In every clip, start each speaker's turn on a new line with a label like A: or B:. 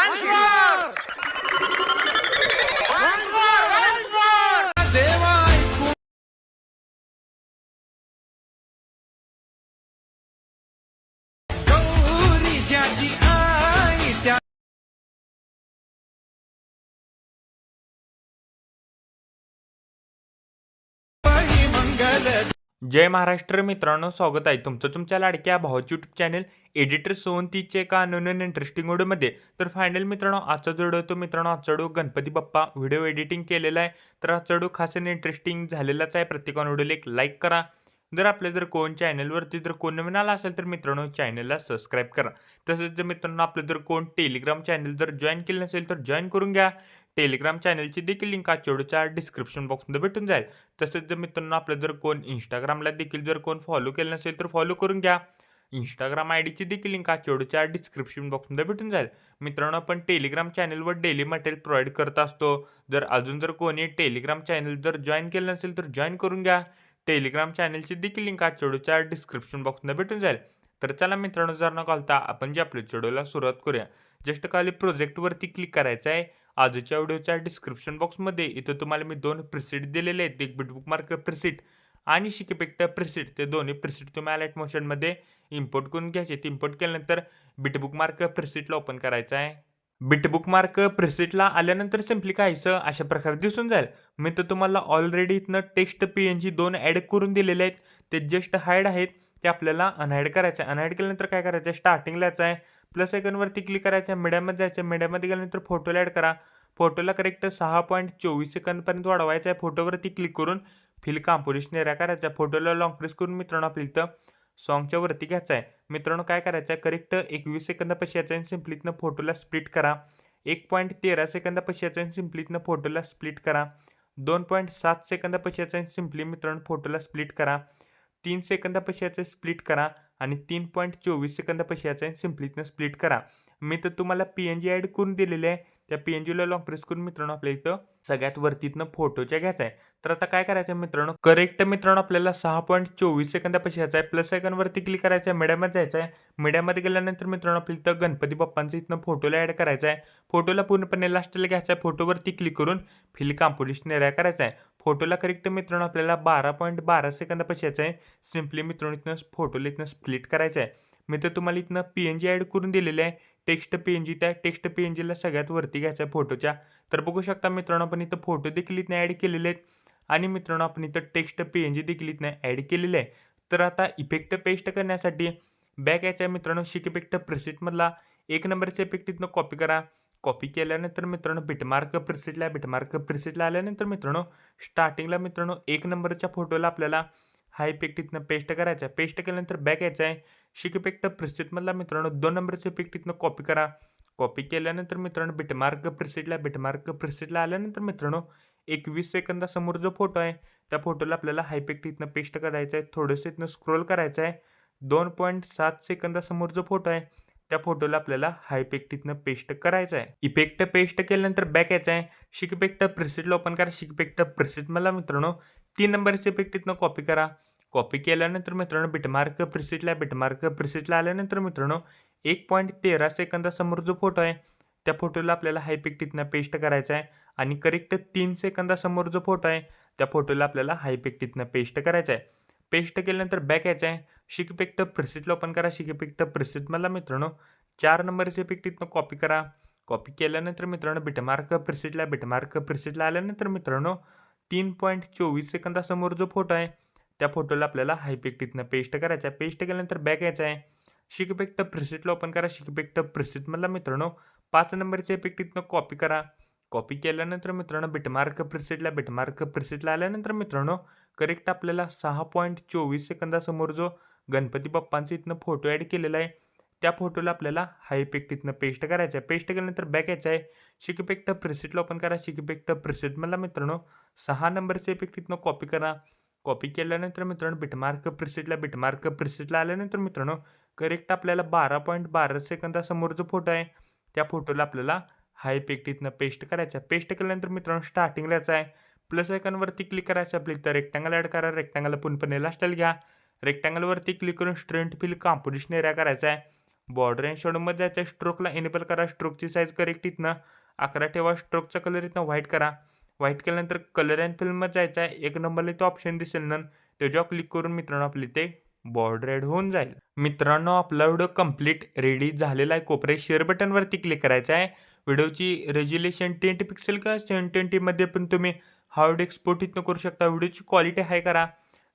A: Once more! Once more! Once more!
B: देवा ऐकून गौरी ज्याची आई त्या बाई मंगल
C: जय महाराष्ट्र मित्रांनो, स्वागत आहे तुमचं तुमच्या लाडक्या भावाच्या यूट्यूब चॅनल एडिटर सोनतीचे एका अनोन इंटरेस्टिंग व्हिडिओमध्ये. तर फायनल मित्रांनो, आजचा जो व्हिडिओ तो मित्रांनो आजचा video Ganpati Bappa video editing केलेला आहे. तर आजचा व्हिडिओ खास आणि इंटरेस्टिंग झालेलाच आहे. प्रत्येकाने व्हिडिओला एक लाईक करा. जर कोण चॅनलवरती जर कोण नवीन आला असेल तर मित्रांनो चॅनलला सबस्क्राईब करा. तसंच जर मित्रांनो आपलं जर कोण टेलिग्राम चॅनल जर जॉईन केलं नसेल तर जॉईन करून घ्या. टेलिग्राम चॅनलची देखील लिंक आजच्या व्हिडिओच्या डिस्क्रिप्शन बॉक्समध्ये भेटून जाईल. तसंच जर मित्रांनो आपलं जर कोण इंस्टाग्रामला देखील जर कोण फॉलो केलं नसेल तर फॉलो करून घ्या. इंस्टाग्राम आयडीची देखील लिंक आजच्या व्हिडिओच्या डिस्क्रिप्शन बॉक्समध्ये भेटून जाईल. मित्रांनो आपण टेलिग्राम चॅनलवर डेली मटेरियल प्रोव्हाइड करत असतो. जर कोणी टेलिग्राम चॅनल जर जॉईन केलं नसेल तर जॉईन करून घ्या. टेलिग्राम चॅनलची देखील लिंक आजच्या व्हिडिओच्या डिस्क्रिप्शन बॉक्समध्ये भेटून जाईल. तर चला मित्रांनो, जर न घालता आपण जे आपल्या व्हिडिओला सुरुवात करूया. जस्ट खाली प्रोजेक्टवरती क्लिक करायचं आहे. आजच्या व्हिडिओच्या डिस्क्रिप्शन बॉक्समध्ये इथं तुम्हाला मी 2 प्रिसेट दिलेले आहेत. एक बिटबुक मार्क प्रिसेट आणि शिकेपेक्ट प्रिसेट. ते दोन्ही प्रिसेट तुम्ही अलाइट मोशनमध्ये इम्पोर्ट करून घ्यायचे. इम्पोर्ट केल्यानंतर बिटबुक मार्क प्रिसेटला ओपन करायचं आहे. बिटबुक मार्क प्रिसेटला आल्यानंतर सिम्पली काहीसं अशा प्रकारे दिसून जाईल. मी तर तुम्हाला ऑलरेडी इथनं टेक्स्ट PNG 2 ॲड करून दिलेले आहेत. ते जस्ट हाईड आहेत, ते आपल्याला अनहाईड करायचं आहे. अनहाईड केल्यानंतर काय करायचं आहे, स्टार्टिंगला यायचं आहे. प्लस आयकॉनवरती क्लिक करायचं आहे. मीडियामध्ये जायचं आहे. मीडियामध्ये गेल्यानंतर फोटोला ॲड करा. फोटोला करेक्ट 6.24 सेकंदपर्यंत वाढवायचा आहे. फोटोवरती क्लिक करून फिल कॉम्पोजिशन एरिया करायचा आहे. फोटोला लॉंग प्रेस करून मित्रांनो आपल्या इथं सॉन्गच्या वरती घ्यायचा आहे. मित्रांनो काय करायचं आहे, करेक्ट 21 सेकंदापाशी यायचं आहे. सिम्पलीतनं फोटोला स्प्लिट करा. 1.13 सेकंदापाशी यायचं आहे. सिम्पलीतनं फोटोला स्प्लिट करा. 2.7 सेकंदापाशी यायचं आहे. सिम्पली मित्रांनो फोटोला स्प्लिट करा. 3 सेकंदापाशी यायचं स्प्लिट करा आणि 3.24 सेकंदापाशी यायचं आहे. सिम्पलीतनं स्प्लिट करा. मी तर तुम्हाला PNG ॲड करून दिलेले आहे. त्या PNGला लॉंग प्रेस करून मित्रांनो आपल्या इथं सगळ्यात वरतीतनं फोटोच्या घ्यायचा आहे. तर आता काय करायचं आहे मित्रांनो, करेक्ट मित्रांनो आपल्याला 6.24 सेकंदापाशी यायचं आहे. प्लस आयकॉनवरती क्लिक करायचं आहे. मीडियामध्ये जायचं आहे. मीडियामध्ये गेल्यानंतर मित्रांनो आपल्या इथं गणपती बाप्पांचं इथनं फोटोला ॲड करायचं आहे. फोटोला पूर्णपणे लास्टला घ्यायचा आहे. फोटोवरती क्लिक करून फिल कॉम्पोजिशन एरिया करायचा आहे. फोटोला करेक्ट मित्रांनो आपल्याला 12.12 सेकंदापाशी यायचं आहे. सिम्पली मित्रांनो इथनं फोटोला इथनं स्प्लिट करायचं आहे. मी तर तुम्हाला इथनं PNG ॲड करून दिलेले आहे. टेक्स्ट PNG, त्या टेक्स्ट PNGला सगळ्यात वरती घ्यायचं आहे फोटोच्या. तर बघू शकता मित्रांनो आपण इथं फोटो देखील इथनं ॲड केलेले आहेत आणि मित्रांनो आपण इथं टेक्स्ट PNG देखील इथनं ॲड केलेले आहे. तर आता इफेक्ट पेस्ट करण्यासाठी बॅक यायचं आहे मित्रांनो. शिक इफेक्ट प्रिसेटमधला 1 नंबरचा इफेक्ट इथनं कॉपी करा. कॉपी केल्यानंतर मित्रांनो बिटमार्क प्रिसेटला आल्यानंतर मित्रांनो स्टार्टिंगला मित्रांनो 1 नंबरच्या फोटोला आपल्याला हा इफेक्ट इथनं पेस्ट करायचा आहे. पेस्ट केल्यानंतर बॅक यायचं आहे. शिक इफेक्ट प्रिसेटमधला मित्रांनो 2 नंबरचा इफेक्ट इथनं कॉपी करा. कॉपी केल्यानंतर मित्रांनो बिटमार्क प्रिसेटला आल्यानंतर मित्रांनो 21 सेकंदासमोर जो फोटो आहे त्या फोटोला आपल्याला हा इफेक्ट इथनं पेस्ट करायचा आहे. थोडंसं इथनं स्क्रोल करायचं आहे. 2.7 सेकंदासमोर जो फोटो आहे त्या फोटोला आपल्याला हा इफेक्ट इथनं पेस्ट करायचा आहे. इफेक्ट पेस्ट केल्यानंतर बॅक यायचं आहे. शिक इफेक्ट प्रिसेटला ओपन करा. शिक इफेक्ट प्रिसेटमधला मित्रांनो 3 नंबरचे इफेक्ट इथनं कॉपी करा. कॉपी केल्यानंतर मित्रांनो बिटमार्क प्रिसेटला आल्यानंतर मित्रांनो 1.13 सेकंदासमोर जो फोटो आहे त्या फोटोला आपल्याला हा इफेक्ट इथनं पेस्ट करायचा आहे आणि करेक्ट 3 सेकंदासमोर जो फोटो आहे त्या फोटोला आपल्याला हा इफेक्ट इथनं पेस्ट करायचा आहे. पेस्ट केल्यानंतर बॅक यायचं आहे. शिक इफेक्ट प्रिसेटला ओपन करा. शिक इफेक्ट प्रिसेटमधला मित्रांनो 4 नंबरचे इफेक्ट इथनं कॉपी करा. कॉपी केल्यानंतर मित्रांनो बिटमार्क प्रिसेटला आल्यानंतर मित्रांनो 3.24 सेकंदासमोर जो फोटो आहे त्या फोटोला आपल्याला हा इफेक्ट इथनं पेस्ट करायचा आहे. पेस्ट केल्यानंतर बॅक यायचं आहे. शिक इफेक्ट प्रिसेटला ओपन करा. शिक इफेक्ट प्रिसेटमधला मित्रांनो 5 नंबरचे इफेक्ट इथनं कॉपी करा. कॉपी केल्यानंतर मित्रांनो बिटमार्क प्रिसेटला आल्यानंतर मित्रांनो करेक्ट आपल्याला 6.24 सेकंदासमोर जो गणपती बाप्पांचा इथनं फोटो ॲड केलेला आहे त्या फोटोला आपल्याला हा इफेक्ट इथनं पेस्ट करायचा आहे. पेस्ट केल्यानंतर बॅक यायचं आहे. शिक इफेक्ट प्रिसेटला ओपन करा. शिक इफेक्ट प्रिसेटमधला मित्रांनो 6 नंबरचे इफेक्ट इथनं कॉपी करा. कॉपी केल्यानंतर मित्रांनो बिटमार्क प्रिसेटला आल्यानंतर मित्रांनो करेक्ट आपल्याला 12.12 सेकंदासमोर जो फोटो आहे त्या फोटोला आपल्याला हा इफेक्ट इथनं पेस्ट करायचा आहे. पेस्ट केल्यानंतर मित्रांनो स्टार्टिंगला यायचं आहे. प्लस आयकॉनवरती क्लिक करायचं आपल्या इथं रेक्टँगल ॲड करा. रेक्टँगलला पूर्णपणे लास्टला घ्या. रेक्टँगलवरती क्लिक करून स्ट्रेंथ फिल कॉम्पोजिशन एरिया करायचा आहे. बॉर्डर अँड शेडोमध्ये जायचं आहे. स्ट्रोकला एनेबल करा. स्ट्रोकची साईज करेक्ट इथनं 11 ठेवा. स्ट्रोकचा कलर इथनं व्हाईट करा. व्हाईट केल्यानंतर कलर अँड फिल्ममध्ये जायचं आहे. एक नंबरला इथं ऑप्शन दिसेल नन त्याच्यावर क्लिक करून मित्रांनो आपली ते बॉर्डर ॲड होऊन जाईल. मित्रांनो आपला व्हिडिओ कंप्लीट रेडी झालेला आहे. कोपऱ्यात शेअर बटनवरती क्लिक करायचं आहे. व्हिडिओची रेझोल्युशन 10 पिक्सेल किंवा 720मध्ये पण तुम्ही हा व्हिडिओ एक्सपोर्ट इथनं करू शकता. व्हिडिओची क्वालिटी हाय करा.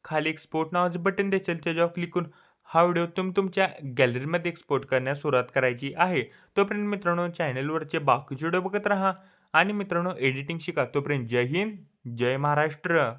C: खाली एक्सपोर्ट नावाचं बटन दिसेल त्याच्यावर क्लिक करून हा व्हिडिओ तुम्ही तुमच्या गॅलरीमध्ये एक्सपोर्ट करण्यास सुरुवात करायची आहे. तोपर्यंत मित्रांनो चॅनलवरचे बाकीचे व्हिडिओ बघत राहा आणि मित्रांनो एडिटिंग शिका. तोपर्यंत जय हिंद, जय महाराष्ट्र.